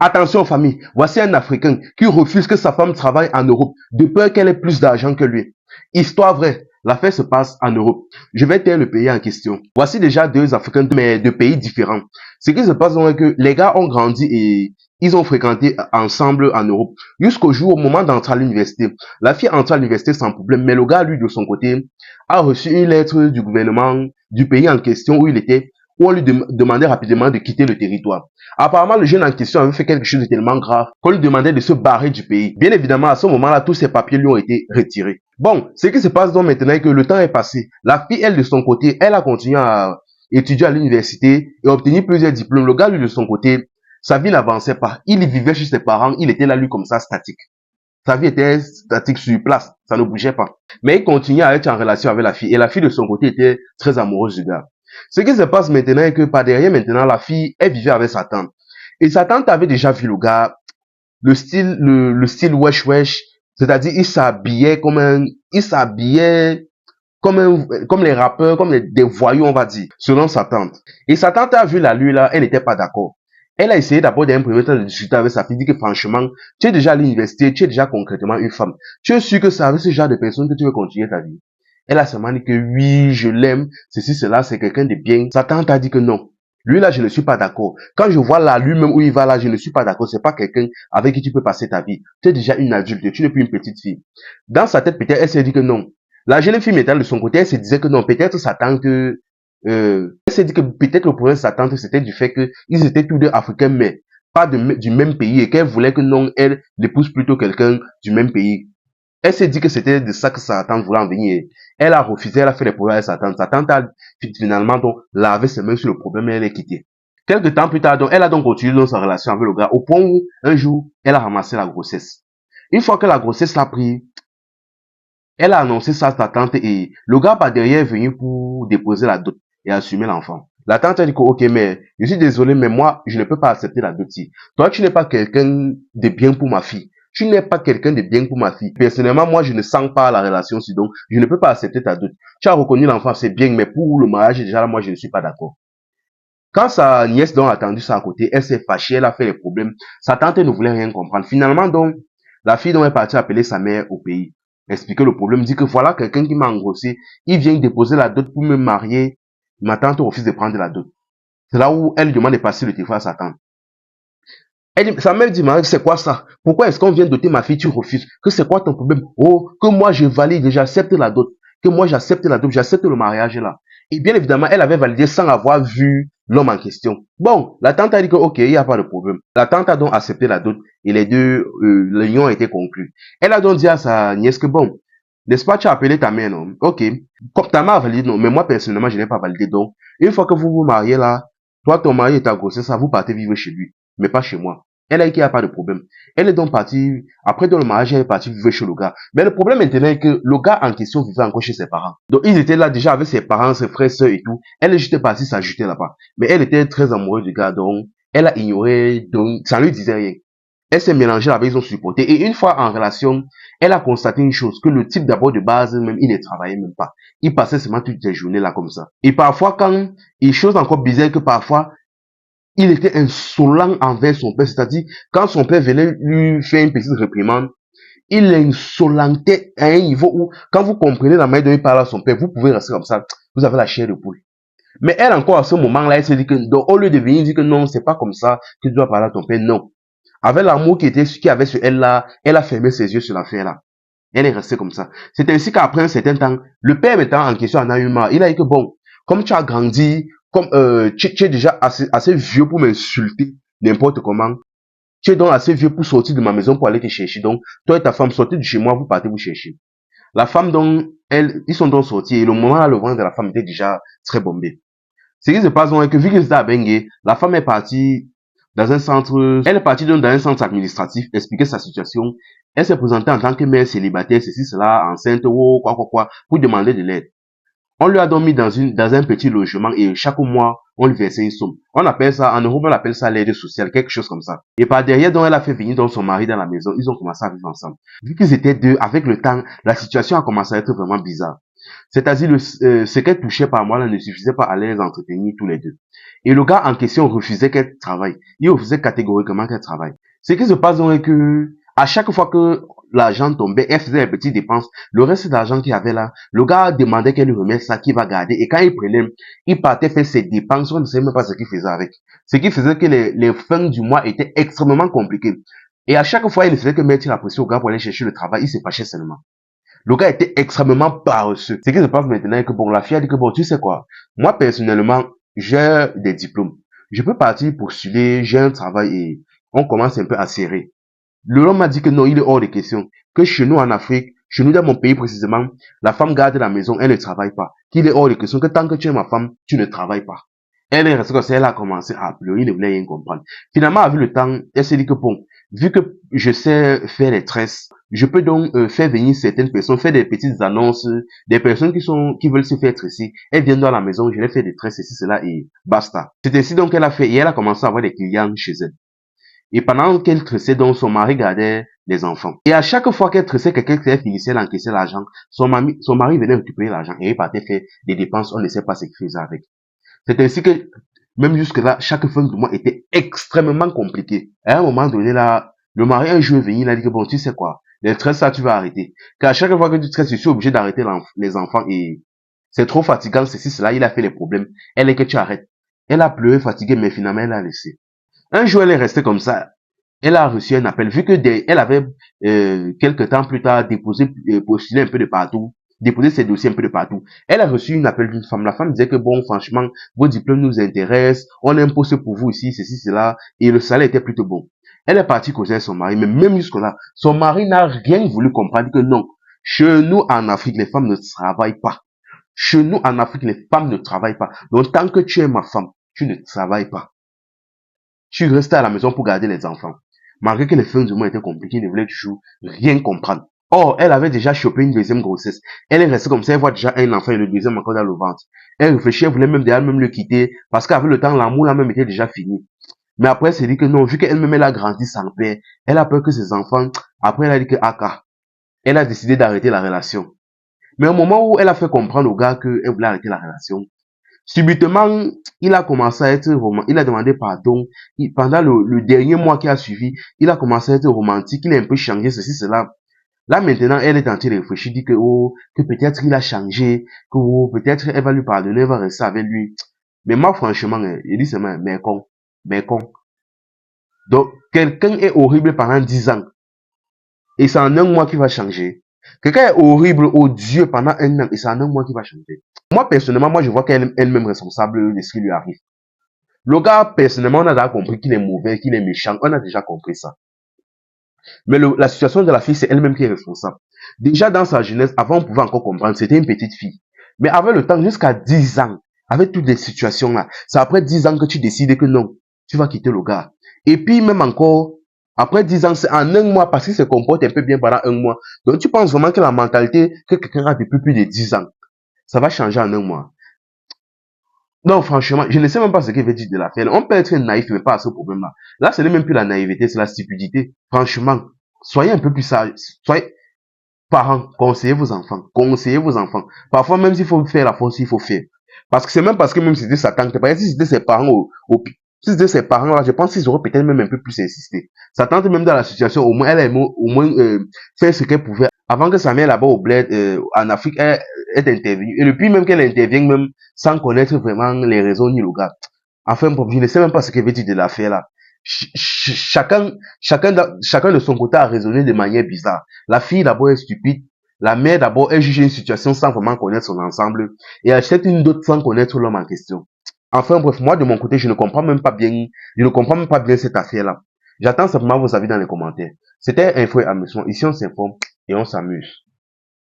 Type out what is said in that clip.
Attention famille, voici un Africain qui refuse que sa femme travaille en Europe de peur qu'elle ait plus d'argent que lui. Histoire vraie, l'affaire se passe en Europe. Je vais taire le pays en question. Voici déjà deux Africains mais de pays différents. Ce qui se passe donc est que les gars ont grandi et ils ont fréquenté ensemble en Europe jusqu'au jour au moment d'entrer à l'université. La fille entre à l'université sans problème, mais le gars lui de son côté a reçu une lettre du gouvernement du pays en question où il était, où on lui demandait rapidement de quitter le territoire. Apparemment, le jeune en question avait fait quelque chose de tellement grave qu'on lui demandait de se barrer du pays. Bien évidemment, à ce moment-là, tous ses papiers lui ont été retirés. Bon, ce qui se passe donc maintenant est que le temps est passé. La fille, elle, de son côté, elle a continué à étudier à l'université et obtenir plusieurs diplômes. Le gars, lui, de son côté, sa vie n'avançait pas. Il vivait chez ses parents, il était là, lui, comme ça, statique. Sa vie était statique sur place, ça ne bougeait pas. Mais il continuait à être en relation avec la fille et la fille, de son côté, était très amoureuse du gars. Ce qui se passe maintenant est que par derrière maintenant, la fille, elle vivait avec sa tante. Et sa tante avait déjà vu le gars, le style wesh wesh, c'est-à-dire il s'habillait comme les rappeurs, comme des voyous, on va dire, selon sa tante. Et sa tante a vu la lui là, elle n'était pas d'accord. Elle a essayé d'abord d'un premier temps de discuter avec sa fille, dit que franchement, tu es déjà à l'université, tu es déjà concrètement une femme. Tu es sûr que c'est avec ce genre de personne que tu veux continuer ta vie. Elle a seulement dit que oui, je l'aime, ceci, cela, c'est quelqu'un de bien. Sa tante a dit que non. Lui là, je ne suis pas d'accord. Quand je vois là, lui-même où il va là, je ne suis pas d'accord. C'est pas quelqu'un avec qui tu peux passer ta vie. Tu es déjà une adulte, tu n'es plus une petite fille. Dans sa tête, peut-être, elle s'est dit que non. La jeune fille maintenant de son côté, elle se disait que non, peut-être sa tante, elle s'est dit que peut-être le problème de sa tante, c'était du fait que ils étaient tous deux africains, mais pas du même pays, et qu'elle voulait que non, elle épouse plutôt quelqu'un du même pays. Elle s'est dit que c'était de ça que sa tante voulait en venir. Elle a refusé, elle a fait les problèmes avec sa tante. Sa tante a finalement donc lavé ses mains sur le problème et elle est quittée. Quelques temps plus tard, donc, elle a donc continué dans sa relation avec le gars au point où, un jour, elle a ramassé la grossesse. Une fois que la grossesse l'a pris, elle a annoncé ça à sa tante et le gars par derrière est venu pour déposer la dot et assumer l'enfant. La tante a dit que, ok, mais je suis désolé, mais moi, je ne peux pas accepter la dot. Toi, tu n'es pas quelqu'un de bien pour ma fille. Tu n'es pas quelqu'un de bien pour ma fille. Personnellement, moi, je ne sens pas la relation, si donc, je ne peux pas accepter ta dot. Tu as reconnu l'enfant, c'est bien, mais pour le mariage, déjà là, moi, je ne suis pas d'accord. Quand sa nièce donc a attendu ça à côté, elle s'est fâchée, elle a fait les problèmes. Sa tante ne voulait rien comprendre. Finalement, donc, la fille donc est partie appeler sa mère au pays. Expliquer le problème, dit que voilà quelqu'un qui m'a engrossé, il vient déposer la dot pour me marier. Ma tante refuse de prendre la dot. C'est là où elle demande de passer le téléphone à sa tante. Sa mère dit, Marie, c'est quoi ça? Pourquoi est-ce qu'on vient doter ma fille, tu refuses? Que c'est quoi ton problème? Oh, que moi je valide, j'accepte la dot. Que moi j'accepte la dot, j'accepte le mariage là. Et bien évidemment, elle avait validé sans avoir vu l'homme en question. Bon, la tante a dit que ok, il n'y a pas de problème. La tante a donc accepté la dot et les deux, l'union a été conclue. Elle a donc dit à sa nièce que bon, n'est-ce pas, tu as appelé ta mère, non? Ok. Comme ta mère a validé, non. Mais moi, personnellement, je n'ai pas validé. Donc, une fois que vous vous mariez là, toi, ton mari et ta grossesse, ça, vous partez vivre chez lui. Mais pas chez moi. Elle a dit qu'il n'y a pas de problème. Elle est donc partie, après dans le mariage, elle est partie vivre chez le gars. Mais le problème maintenant est que le gars en question vivait encore chez ses parents. Donc, ils étaient là déjà avec ses parents, ses frères, sœurs et tout. Elle est juste partie s'ajouter là-bas. Mais elle était très amoureuse du gars, donc, elle a ignoré, donc, ça ne lui disait rien. Elle s'est mélangée avec, ils ont supporté. Et une fois en relation, elle a constaté une chose, que le type d'abord de base, même, il ne travaillait même pas. Il passait seulement toutes les journées là comme ça. Et parfois, chose encore bizarre que parfois, il était insolent envers son père, c'est-à-dire, quand son père venait lui faire une petite réprimande, il l'insolentait à un niveau où, quand vous comprenez la manière dont il parle à son père, vous pouvez rester comme ça, vous avez la chair de poule. Mais elle, encore à ce moment-là, elle se dit que, donc, au lieu de venir dire que non, c'est pas comme ça que tu dois parler à ton père, non. Avec l'amour qui avait sur elle là, elle a fermé ses yeux sur l'affaire là. Elle est restée comme ça. C'est ainsi qu'après un certain temps, le père mettant en question en a eu marre. Il a dit que bon, comme tu as grandi, comme tu es déjà assez vieux pour m'insulter n'importe comment, tu es donc assez vieux pour sortir de ma maison pour aller te chercher. Donc, toi et ta femme, sortez de chez moi, vous partez vous chercher. La femme donc, ils sont donc sortis et le moment là, le ventre de la femme était déjà très bombé. Ce qui se passe donc est que vu qu'ils étaient à Bengue, la femme est partie dans un centre, elle est partie donc dans un centre administratif, expliquer sa situation. Elle s'est présentée en tant que mère célibataire, ceci, cela, enceinte, ou quoi, pour demander de l'aide. On lui a donc mis dans un petit logement et chaque mois, on lui versait une somme. On appelle ça, en Europe, on appelle ça l'aide sociale, quelque chose comme ça. Et par derrière, donc, elle a fait venir donc son mari dans la maison. Ils ont commencé à vivre ensemble. Vu qu'ils étaient deux, avec le temps, la situation a commencé à être vraiment bizarre. C'est-à-dire, ce qu'elle touchait par mois là ne suffisait pas à les entretenir tous les deux. Et le gars en question refusait qu'elle travaille. Il refusait catégoriquement qu'elle travaille. Ce qui se passe donc est que, à chaque fois que l'argent tombait, elle faisait les petites dépenses. Le reste de l'argent qu'il y avait là, le gars demandait qu'elle lui remette ça, qu'il va garder. Et quand il prenait, il partait faire ses dépenses, on ne savait même pas ce qu'il faisait avec. Ce qui faisait que les fins du mois étaient extrêmement compliquées. Et à chaque fois, il ne faisait que mettre la pression au gars pour aller chercher le travail. Il se fâchait seulement. Le gars était extrêmement paresseux. Ce qui se passe maintenant est que bon, la fille a dit que bon, tu sais quoi, moi personnellement, j'ai des diplômes. Je peux partir postuler, j'ai un travail et on commence un peu à serrer. L'homme m'a dit que non, il est hors de question. Que chez nous en Afrique, chez nous dans mon pays précisément, la femme garde la maison, elle ne travaille pas. Qu'il est hors de question que tant que tu es ma femme, tu ne travailles pas. Elle est restée comme ça, elle a commencé à pleurer, il ne voulait rien comprendre. Finalement, avec le temps, elle s'est dit que bon, vu que je sais faire les tresses, je peux donc faire venir certaines personnes, faire des petites annonces, des personnes qui veulent se faire tresser. Elles viennent dans la maison, je les fais des tresses, ceci, cela, et basta. C'est ainsi donc qu'elle a fait, et elle a commencé à avoir des clients chez elle. Et pendant qu'elle tressait, donc, son mari gardait les enfants. Et à chaque fois qu'elle tressait, quelqu'un qui finissait, elle encaissait l'argent, son mari venait récupérer l'argent et il partait faire des dépenses, on ne sait pas ce qu'il faisait avec. C'est ainsi que, même jusque-là, chaque fin de mois était extrêmement compliqué. À un moment donné, là, le mari, un jour est venu, il a dit que bon, tu sais quoi, les tresses, ça, tu vas arrêter. Car à chaque fois que tu tresses, je suis obligé d'arrêter les enfants et c'est trop fatigant, ceci, cela, il a fait les problèmes. Elle est que tu arrêtes. Elle a pleuré, fatiguée, mais finalement, elle a laissé. Un jour, elle est restée comme ça. Elle a reçu un appel, vu que elle avait quelques temps plus tard déposé, postulé un peu de partout, déposé ses dossiers un peu de partout. Elle a reçu un appel d'une femme. La femme disait que bon, franchement, vos diplômes nous intéressent, on a un poste pour vous ici, ceci, cela, et le salaire était plutôt bon. Elle est partie causer avec son mari, mais même jusque-là, son mari n'a rien voulu comprendre que non. Chez nous, en Afrique, les femmes ne travaillent pas. Chez nous, en Afrique, les femmes ne travaillent pas. Donc, tant que tu es ma femme, tu ne travailles pas. Tu restes à la maison pour garder les enfants. Malgré que les fins du mois étaient compliquées, il ne voulait toujours rien comprendre. Or, elle avait déjà chopé une deuxième grossesse. Elle est restée comme ça, elle voit déjà un enfant et le deuxième encore dans le ventre. Elle réfléchit, elle voulait même déjà même le quitter, parce qu'avec le temps, l'amour là même était déjà fini. Mais après, elle s'est dit que non, vu qu'elle-même elle a grandi sans père, elle a peur que ses enfants, après elle a dit que aka, elle a décidé d'arrêter la relation. Mais au moment où elle a fait comprendre au gars qu'elle voulait arrêter la relation, subitement, il a commencé à être il a demandé pardon. Pendant le dernier mois qui a suivi, il a commencé à être romantique, il a un peu changé ceci, cela. Là, maintenant, elle est en train de réfléchir, dit que, oh, que peut-être il a changé, que, oh, peut-être elle va lui pardonner, elle va rester avec lui. Mais moi, franchement, il dit seulement, mais con, mais con. Donc, quelqu'un est horrible pendant 10 ans, et c'est en un mois qu'il va changer. Quelqu'un est horrible, odieux pendant un an, et c'est en un mois qu'il va changer. Moi, personnellement, moi, je vois qu'elle est elle-même responsable de ce qui lui arrive. Le gars, personnellement, on a déjà compris qu'il est mauvais, qu'il est méchant. On a déjà compris ça. Mais la situation de la fille, c'est elle-même qui est responsable. Déjà, dans sa jeunesse, avant, on pouvait encore comprendre, c'était une petite fille. Mais avec le temps, jusqu'à 10 ans, avec toutes les situations-là, c'est après 10 ans que tu décides que non, tu vas quitter le gars. Et puis, même encore, après 10 ans, c'est en un mois, parce qu'il se comporte un peu bien pendant un mois. Donc, tu penses vraiment que la mentalité que quelqu'un a depuis plus de 10 ans, ça va changer en un mois. Non, franchement, je ne sais même pas ce qu'il veut dire de la faire. On peut être naïf, mais pas à ce problème-là. Là, ce n'est même plus la naïveté, c'est la stupidité. Franchement, soyez un peu plus sage. Soyez parents, conseillez vos enfants. Conseillez vos enfants. Parfois, même s'il faut faire la force, il faut faire. Parce que c'est même parce que même si c'était sa tante, par exemple, si c'était ses parents si c'était ses parents là, je pense qu'ils auraient peut-être même un peu plus insisté. Sa tante, même dans la situation, au moins, elle a au moins fait ce qu'elle pouvait. Avant que sa mère là-bas au bled, en Afrique, elle est intervenue. Et depuis même qu'elle intervient, même sans connaître vraiment les raisons ni le gars. Enfin, bon, je ne sais même pas ce qu'elle veut dire de l'affaire là. Chacun de son côté a raisonné de manière bizarre. La fille d'abord est stupide. La mère d'abord, elle juge une situation sans vraiment connaître son ensemble. Et elle achète une autre sans connaître l'homme en question. Enfin bref, moi de mon côté, je ne comprends même pas bien cette affaire-là. J'attends simplement vos avis dans les commentaires. C'était Info et Amusement. Ici, on s'informe et on s'amuse.